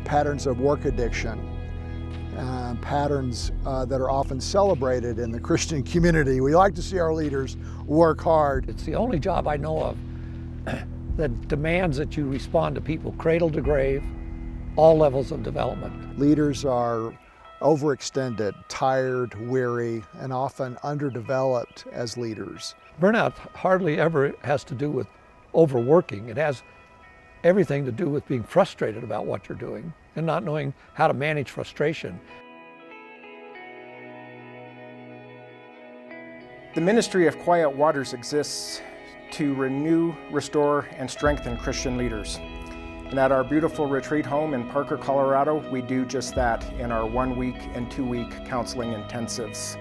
patterns of work addiction, patterns that are often celebrated in the Christian community. We like to see our leaders work hard. It's the only job I know of that demands that you respond to people cradle to grave, all levels of development. Leaders are overextended, tired, weary, and often underdeveloped as leaders. Burnout hardly ever has to do with overworking. It has everything to do with being frustrated about what you're doing and not knowing how to manage frustration. The ministry of Quiet Waters exists to renew, restore, and strengthen Christian leaders. And at our beautiful retreat home in Parker, Colorado, we do just that in our 1-week and 2-week counseling intensives.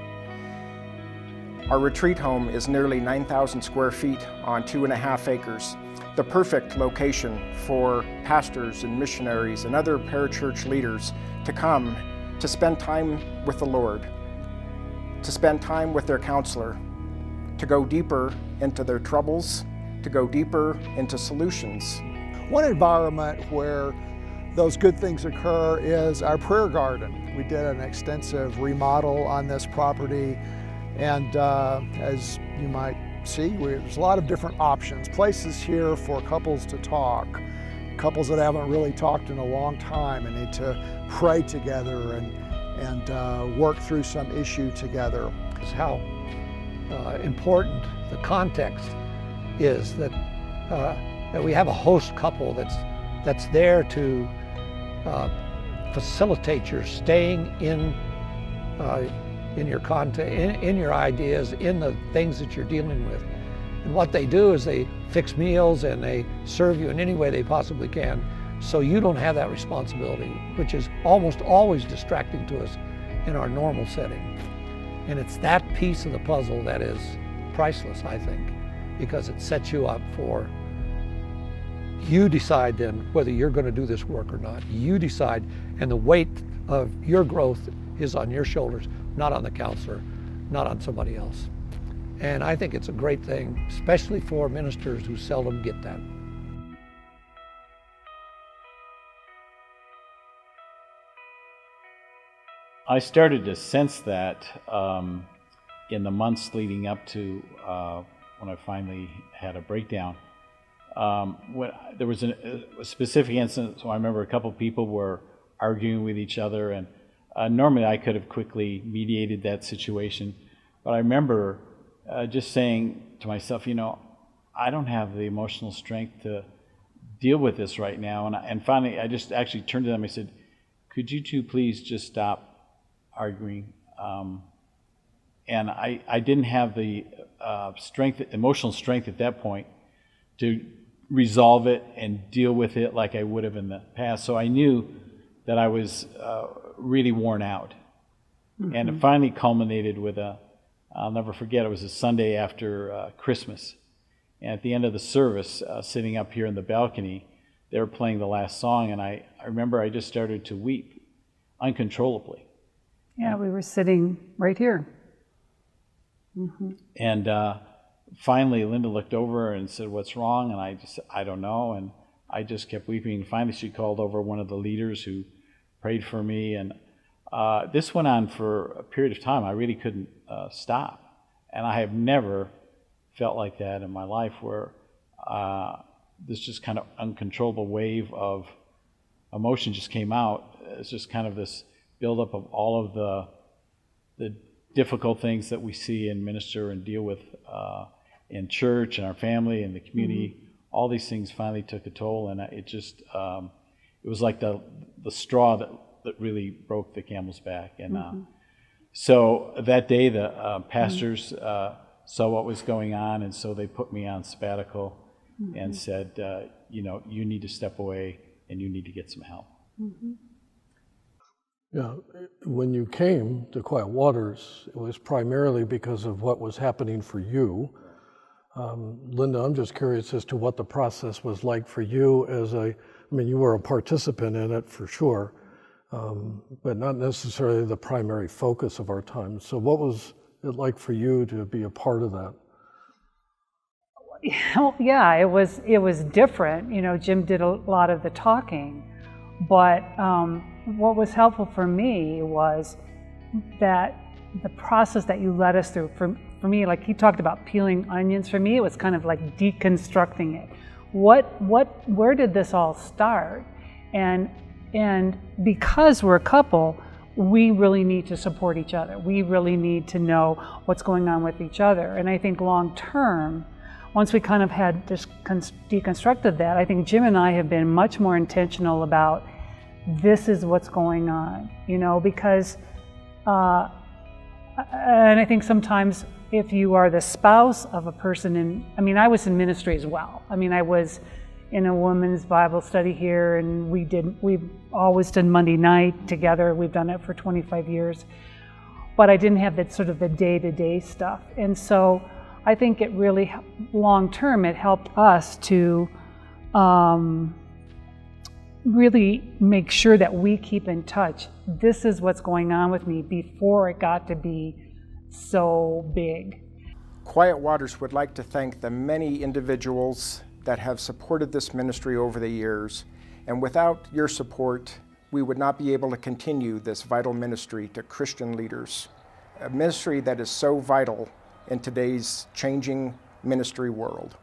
Our retreat home is nearly 9,000 square feet on 2.5 acres, the perfect location for pastors and missionaries and other parachurch leaders to come to spend time with the Lord, to spend time with their counselor, to go deeper into their troubles, to go deeper into solutions. One environment where those good things occur is our prayer garden. We did an extensive remodel on this property, and as you might see, there's a lot of different options, places here for couples to talk, couples that haven't really talked in a long time and need to pray together and work through some issue together. It's how important the context is that we have a host couple that's there to facilitate your staying in your content, in your ideas, in the things that you're dealing with. And what they do is they fix meals and they serve you in any way they possibly can, so you don't have that responsibility, which is almost always distracting to us in our normal setting. And it's that piece of the puzzle that is priceless, I think, because it sets you up for, you decide then whether you're going to do this work or not. You decide, and the weight of your growth is on your shoulders, not on the counselor, not on somebody else. And I think it's a great thing, especially for ministers who seldom get that. I started to sense that in the months leading up to when I finally had a breakdown. When there was a specific incident, so I remember a couple people were arguing with each other, and normally I could have quickly mediated that situation, but I remember just saying to myself, I don't have the emotional strength to deal with this right now. And finally, I just actually turned to them. I said, "Could you two please just stop arguing?" And I didn't have the emotional strength at that point to resolve it and deal with it like I would have in the past. So I knew that I was really worn out. Mm-hmm. And it finally culminated with I'll never forget, it was a Sunday after Christmas. And at the end of the service, sitting up here in the balcony, they were playing the last song, and I remember I just started to weep uncontrollably. Yeah, we were sitting right here. Mm-hmm. And finally, Linda looked over and said, "What's wrong?" And I don't know. And I just kept weeping. And finally, she called over one of the leaders who prayed for me. And this went on for a period of time. I really couldn't stop. And I have never felt like that in my life, where this just kind of uncontrollable wave of emotion just came out. It's just kind of this buildup of all of the difficult things that we see and minister and deal with in church and our family and the community. Mm-hmm. All these things finally took a toll, and it just it was like the straw that really broke the camel's back. And so that day the pastors saw what was going on, and so they put me on sabbatical and said, you need to step away and you need to get some help. Mm-hmm. Yeah, when you came to Quiet Waters, it was primarily because of what was happening for you. Linda, I'm just curious as to what the process was like for you you were a participant in it for sure, but not necessarily the primary focus of our time. So what was it like for you to be a part of that? Yeah, it was different. Jim did a lot of the talking, But what was helpful for me was that the process that you led us through, for me, like he talked about peeling onions, for me it was kind of like deconstructing it. Where did this all start? And because we're a couple, we really need to support each other. We really need to know what's going on with each other. And I think long term, once we kind of had just deconstructed that, I think Jim and I have been much more intentional about this is what's going on, you know, because, and I think sometimes if you are the spouse of a person I was in ministry as well. I mean, I was in a women's Bible study here, and we've always done Monday night together. We've done it for 25 years, but I didn't have that sort of the day-to-day stuff. And so I think it really, long term, it helped us to really make sure that we keep in touch. This is what's going on with me before it got to be so big. QuietWaters would like to thank the many individuals that have supported this ministry over the years, and without your support, we would not be able to continue this vital ministry to Christian leaders, a ministry that is so vital in today's changing ministry world.